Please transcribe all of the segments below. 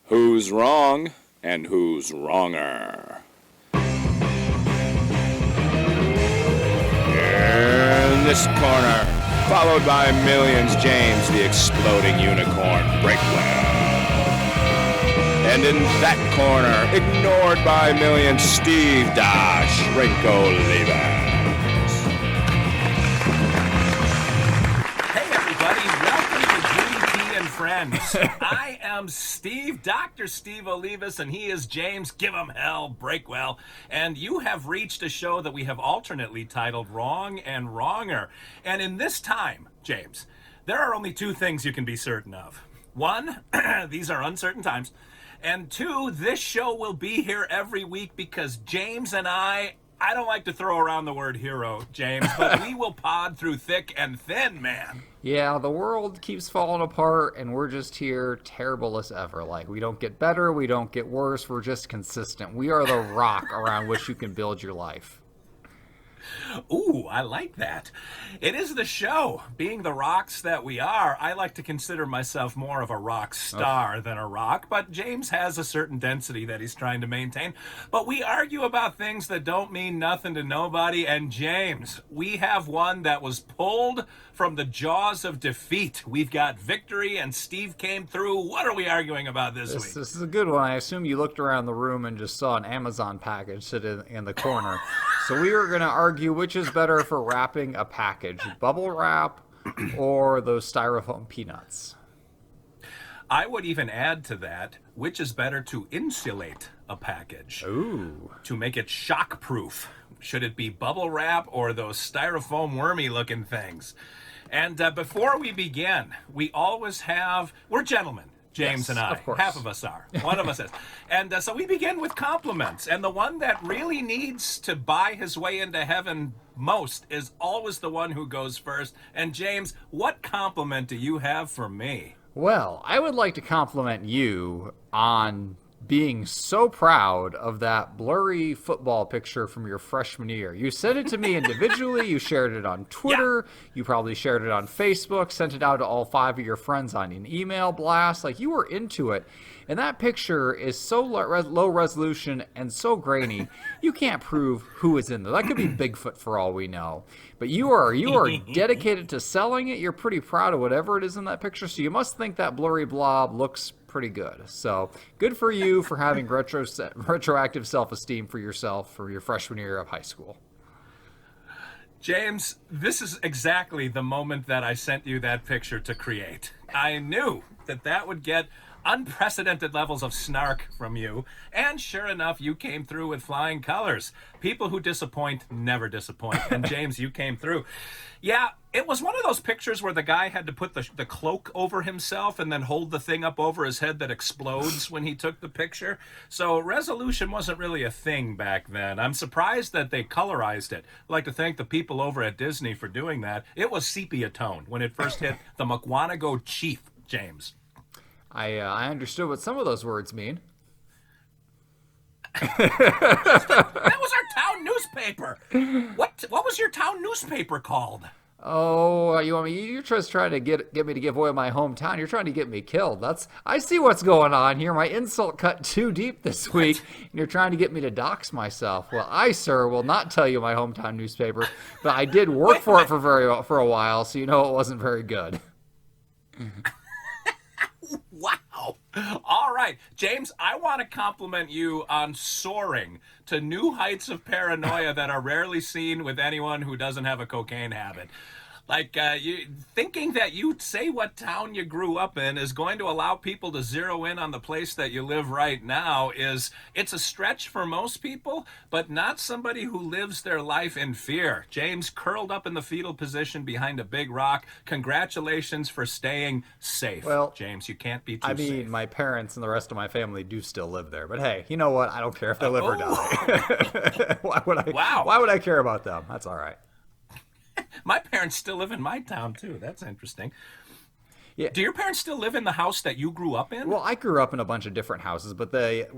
Who's wrong and who's wronger? In this corner, followed by millions, James the Exploding Unicorn Breakwell. And in that corner, ignored by millions, Steve Dash Rinko Lever. Friends, I am Steve, Dr. Steve Olivas, and he is James Give 'em Hell Breakwell. And you have reached a show that we have alternately titled Wrong and Wronger. And in this time, James, there are only two things you can be certain of. One, these are uncertain times. And two, this show will be here every week because James and I don't like to throw around the word hero, James, but we will pod through thick and thin, man. Yeah, the world keeps falling apart, and we're just here terrible as ever. Like, we don't get better, we don't get worse, we're just consistent. We are the rock around which you can build your life. Ooh, I like that. It is the show. Being the rocks that we are, I like to consider myself more of a rock star than a rock, but James has a certain density that he's trying to maintain. But we argue about things that don't mean nothing to nobody, and James, we have one that was pulled from the jaws of defeat. We've got victory, and Steve came through. What are we arguing about this week? This is a good one. I assume you looked around the room and just saw an Amazon package sitting in the corner. So we are going to argue which is better for wrapping a package, bubble wrap or those styrofoam peanuts. I would even add to that, which is better to insulate a package? Ooh. To make it shock-proof. Should it be bubble wrap or those styrofoam wormy-looking things? And before we begin, we always have... We're gentlemen. James and I. Of course. Half of us are. One of us is. And so we begin with compliments. And the one that really needs to buy his way into heaven most is always the one who goes first. And James, what compliment do you have for me? Well, I would like to compliment you on being so proud of that blurry football picture from your freshman year. You sent it to me individually, you shared it on Twitter, you probably shared it on Facebook, sent it out to all 5 of your friends on an email blast. Like, you were into it. And that picture is so low resolution and so grainy, you can't prove who is in there. That could be Bigfoot for all we know. But you are dedicated to selling it. You're pretty proud of whatever it is in that picture. So you must think that blurry blob looks pretty good. So good for you for having retroactive self-esteem for yourself for your freshman year of high school. James, this is exactly the moment that I sent you that picture to create. I knew that would get unprecedented levels of snark from you, and sure enough, you came through with flying colors. People who disappoint never disappoint, and James, you came through. Yeah, it was one of those pictures where the guy had to put the cloak over himself and then hold the thing up over his head that explodes when he took the picture. So resolution wasn't really a thing back then. I'm surprised that they colorized it. I'd like to thank the people over at Disney for doing that. It was sepia tone when it first hit the Mukwonago chief, James. I understood what some of those words mean. That was our town newspaper. What was your town newspaper called? Oh, you're just trying to get me to give away my hometown. You're trying to get me killed. I see what's going on here. My insult cut too deep this week, and you're trying to get me to dox myself. Well, I, sir, will not tell you my hometown newspaper, but I did work for it for a while, so you know it wasn't very good. Wow. All right. James, I want to compliment you on soaring to new heights of paranoia that are rarely seen with anyone who doesn't have a cocaine habit. Like, you thinking that you say what town you grew up in is going to allow people to zero in on the place that you live right now it's a stretch for most people, but not somebody who lives their life in fear. James, curled up in the fetal position behind a big rock. Congratulations for staying safe. Well, James, you can't be too safe. My parents and the rest of my family do still live there. But hey, you know what? I don't care if they live or die. Why would I care about them? That's all right. My parents still live in my town, too. That's interesting. Yeah. Do your parents still live in the house that you grew up in? Well, I grew up in a bunch of different houses, but they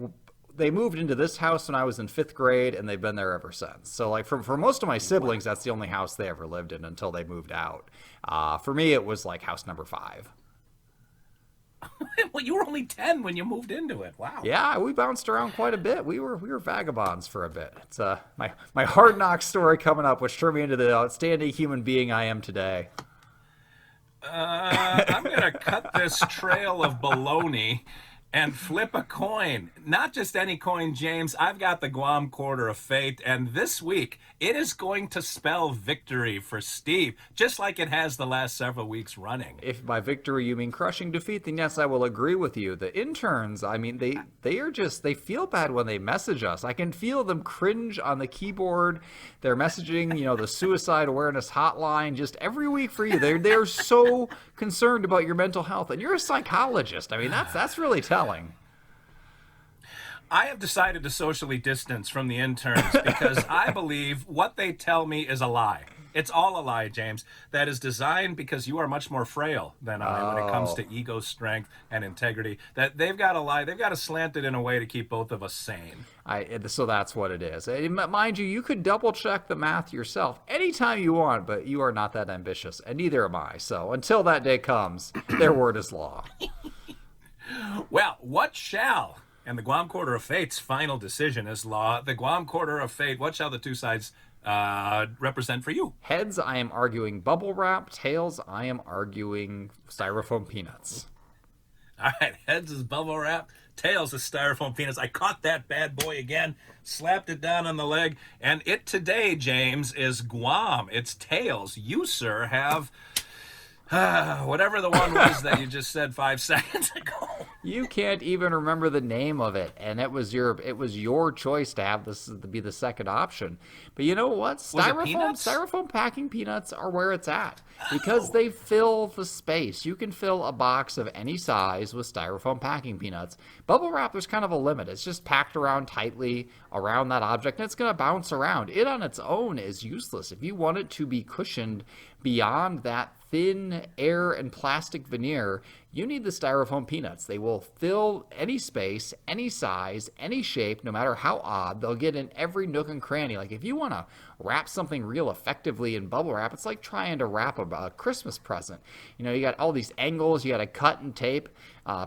moved into this house when I was in 5th grade, and they've been there ever since. So, like, for most of my siblings, that's the only house they ever lived in until they moved out. For me, it was, like, house number 5. Well, you were only 10 when you moved into it. Wow. Yeah, we bounced around quite a bit. We were vagabonds for a bit. It's my hard knock story coming up, which turned me into the outstanding human being I am today. I'm going to cut this trail of baloney and flip a coin. Not just any coin, James. I've got the Guam Quarter of Fate, and this week it is going to spell victory for Steve, just like it has the last several weeks running. If by victory you mean crushing defeat, then yes, I will agree with you. The interns, I mean, they feel bad when they message us. I can feel them cringe on the keyboard. They're messaging, the suicide awareness hotline just every week for you. They're so concerned about your mental health, and you're a psychologist. I mean, that's really telling. I have decided to socially distance from the interns because I believe what they tell me is a lie. It's all a lie, James. That is designed because you are much more frail than I when it comes to ego strength and integrity. That they've got to lie. They've got to slant it in a way to keep both of us sane. So that's what it is. Mind you, you could double check the math yourself anytime you want, but you are not that ambitious, and neither am I. So until that day comes, their word is law. Well, what shall, and the Guam Quarter of Fate's final decision is law, the Guam Quarter of Fate, what shall the two sides represent for you? Heads, I am arguing bubble wrap. Tails, I am arguing styrofoam peanuts. All right, heads is bubble wrap, tails is styrofoam peanuts. I caught that bad boy again, slapped it down on the leg, and it today, James, is Guam. It's tails. You, sir, have... whatever the one was that you just said 5 seconds ago. You can't even remember the name of it, and it was your choice to have this to be the second option. But you know what? Styrofoam packing peanuts are where it's at because they fill the space. You can fill a box of any size with styrofoam packing peanuts. Bubble wrap, there's kind of a limit. It's just packed around tightly around that object, and it's going to bounce around. It on its own is useless. If you want it to be cushioned beyond that thin air and plastic veneer, you need the styrofoam peanuts. They will fill any space, any size, any shape, no matter how odd. They'll get in every nook and cranny. Like if you want to wrap something real effectively in bubble wrap, it's like trying to wrap a Christmas present. You got all these angles, you got to cut and tape.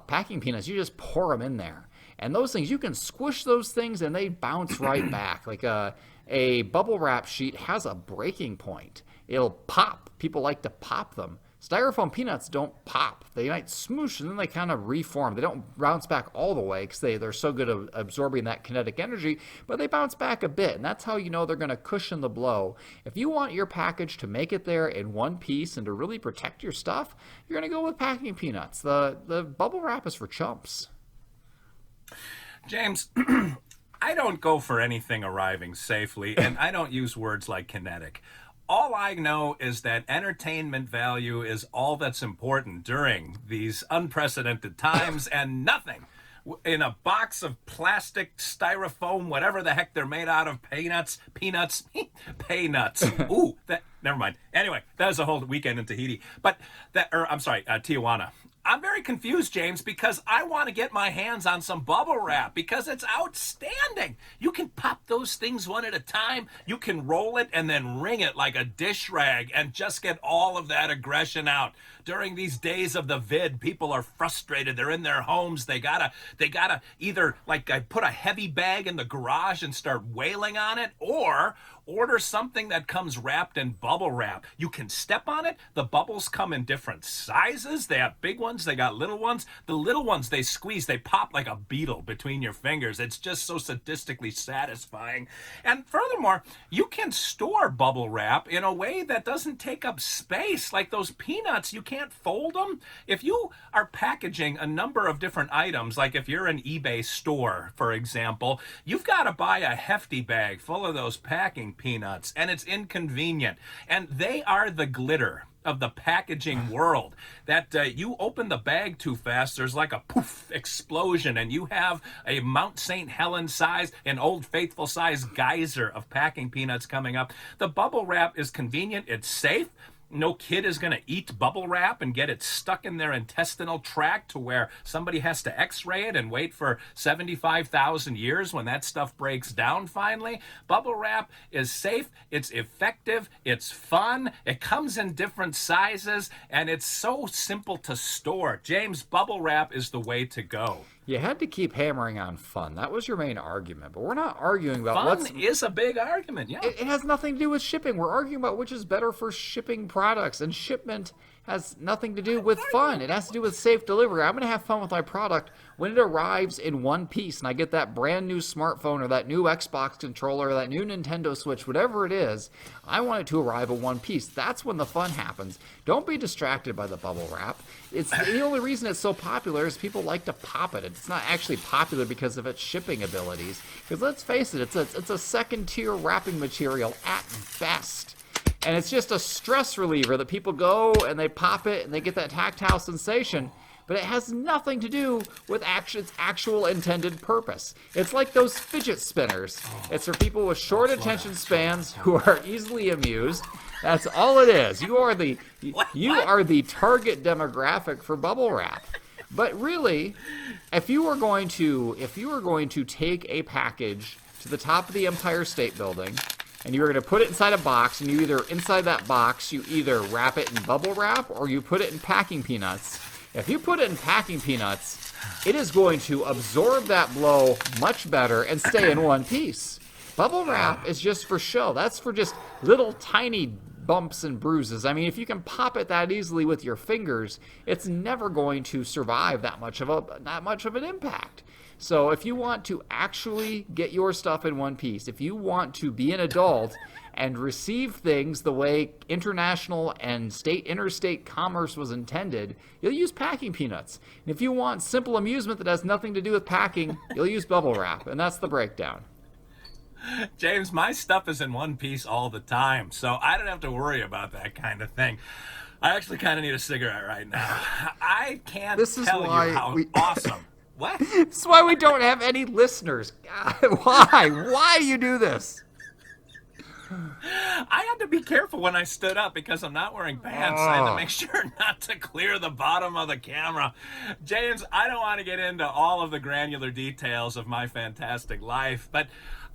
Packing peanuts, you just pour them in there. And those things, you can squish those things and they bounce right back. Like a bubble wrap sheet has a breaking point. It'll pop. People like to pop them. Styrofoam peanuts don't pop. They might smoosh and then they kind of reform. They don't bounce back all the way because they're so good at absorbing that kinetic energy, but they bounce back a bit, and that's how you know they're going to cushion the blow. If you want your package to make it there in one piece and to really protect your stuff, you're going to go with packing peanuts. The bubble wrap is for chumps. James, I don't go for anything arriving safely, and I don't use words like kinetic. All I know is that entertainment value is all that's important during these unprecedented times, and nothing in a box of plastic, styrofoam, whatever the heck they're made out of, peanuts, pay nuts. Ooh, never mind. Anyway, that was a whole weekend in Tahiti. Tijuana. I'm very confused, James, because I want to get my hands on some bubble wrap because it's outstanding. You can pop those things one at a time. You can roll it and then wring it like a dish rag and just get all of that aggression out. During these days of the vid, people are frustrated. They're in their homes. They gotta either I put a heavy bag in the garage and start wailing on it, or order something that comes wrapped in bubble wrap. You can step on it. The bubbles come in different sizes. They have big ones. They got little ones. The little ones, they squeeze. They pop like a beetle between your fingers. It's just so sadistically satisfying. And furthermore, you can store bubble wrap in a way that doesn't take up space. Like those peanuts, you can't fold them. If you are packaging a number of different items, like if you're an eBay store, for example, you've got to buy a hefty bag full of those packing peanuts, and it's inconvenient. And they are the glitter of the packaging world. That you open the bag too fast, there's like a poof explosion, and you have a Mount St. Helens size, an Old Faithful size geyser of packing peanuts coming up. The bubble wrap is convenient, it's safe. No kid is going to eat bubble wrap and get it stuck in their intestinal tract to where somebody has to x-ray it and wait for 75,000 years when that stuff breaks down finally. Bubble wrap is safe, it's effective, it's fun, it comes in different sizes, and it's so simple to store. James, bubble wrap is the way to go. You had to keep hammering on fun. That was your main argument. But we're not arguing about Fun is a big argument, yeah. It has nothing to do with shipping. We're arguing about which is better for shipping products, and shipment has nothing to do with fun. It has to do with safe delivery. I'm going to have fun with my product when it arrives in one piece, and I get that brand new smartphone or that new Xbox controller or that new Nintendo Switch, whatever it is. I want it to arrive in one piece. That's when the fun happens. Don't be distracted by the bubble wrap. It's the only reason it's so popular is people like to pop it. It's not actually popular because of its shipping abilities. Because let's face it, it's a second-tier wrapping material at best. And it's just a stress reliever that people go and they pop it and they get that tactile sensation. But it has nothing to do with its actual intended purpose. It's like those fidget spinners. It's for people with short attention spans who are easily amused. That's all it is. You are the target demographic for bubble wrap. But really, if you were going to take a package to the top of the Empire State Building, and you're going to put it inside a box, and inside that box, you either wrap it in bubble wrap or you put it in packing peanuts. If you put it in packing peanuts, it is going to absorb that blow much better and stay in one piece. Bubble wrap is just for show. That's for just little tiny bumps and bruises. I mean, if you can pop it that easily with your fingers, it's never going to survive that much of an impact. So if you want to actually get your stuff in one piece, if you want to be an adult and receive things the way international and interstate commerce was intended, you'll use packing peanuts. And if you want simple amusement that has nothing to do with packing, you'll use bubble wrap. And that's the breakdown. James, my stuff is in one piece all the time, so I don't have to worry about that kind of thing. I actually kind of need a cigarette right now. I can't tell you how awesome. What? This is why we don't have any listeners. God, why? Why do you do this? I had to be careful when I stood up because I'm not wearing pants. I had to make sure not to clear the bottom of the camera. James, I don't want to get into all of the granular details of my fantastic life, but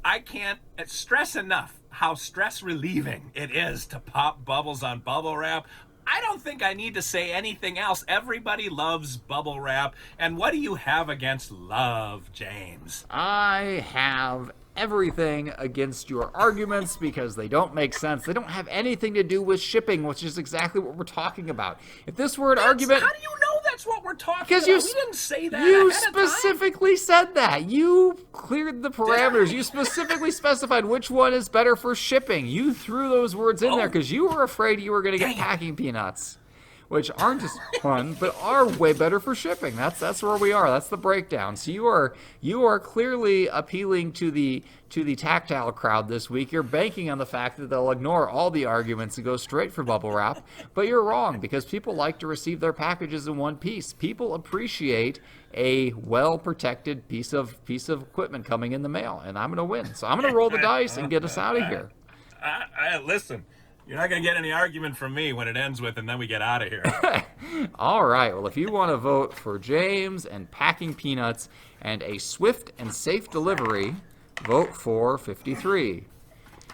I can't stress enough how stress relieving it is to pop bubbles on bubble wrap. I don't think I need to say anything else. Everybody loves bubble wrap. And what do you have against love, James? I have everything against your arguments because they don't make sense. They don't have anything to do with shipping, which is exactly what we're talking about. If this were an argument... How do you know that's what we're talking because about? We didn't say that You ahead of time. specifically said that. You cleared the parameters. You specifically specified which one is better for shipping. You threw those words in there because you were afraid you were going to get packing peanuts, which aren't just fun, but are way better for shipping. That's where we are. That's the breakdown. So you are clearly appealing to the tactile crowd this week. You're banking on the fact that they'll ignore all the arguments and go straight for bubble wrap. But you're wrong because people like to receive their packages in one piece. People appreciate a well-protected piece of equipment coming in the mail, and I'm going to win. So I'm going to roll the dice and get us out of here. Listen. You're not going to get any argument from me when it ends with, and then we get out of here. All right. Well, if you want to vote for James and packing peanuts and a swift and safe delivery, vote for 53.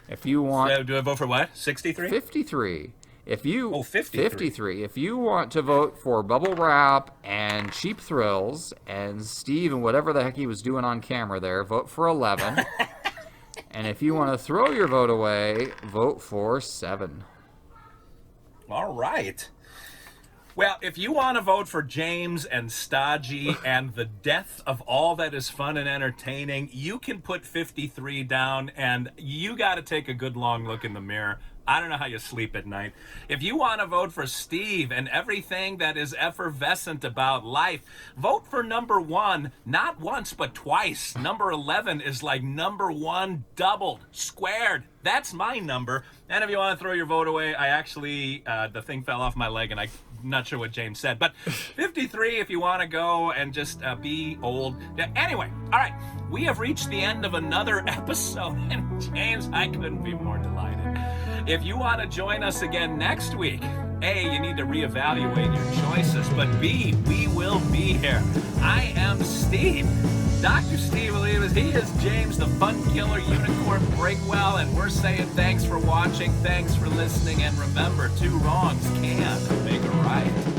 If you want... Do I vote for what? 63? 53. If you... 53. 53. If you want to vote for bubble wrap and cheap thrills and Steve and whatever the heck he was doing on camera there, vote for 11. And if you want to throw your vote away, vote for 7. All right. Well, if you want to vote for James and Stodgy and the death of all that is fun and entertaining, you can put 53 down, and you got to take a good long look in the mirror. I don't know how you sleep at night. If you want to vote for Steve and everything that is effervescent about life, vote for number 1, not once, but twice. Number 11 is like number 1 doubled, squared. That's my number. And if you want to throw your vote away, I actually, the thing fell off my leg and I'm not sure what James said, but 53 if you want to go and just be old. Anyway, all right, we have reached the end of another episode, and James, I couldn't be more delighted. If you want to join us again next week, A, you need to reevaluate your choices, but B, we will be here. I am Steve. Dr. Steve Olivas, he is James, the Fun Killer Unicorn Breakwell, and we're saying thanks for watching, thanks for listening, and remember, two wrongs can make a right.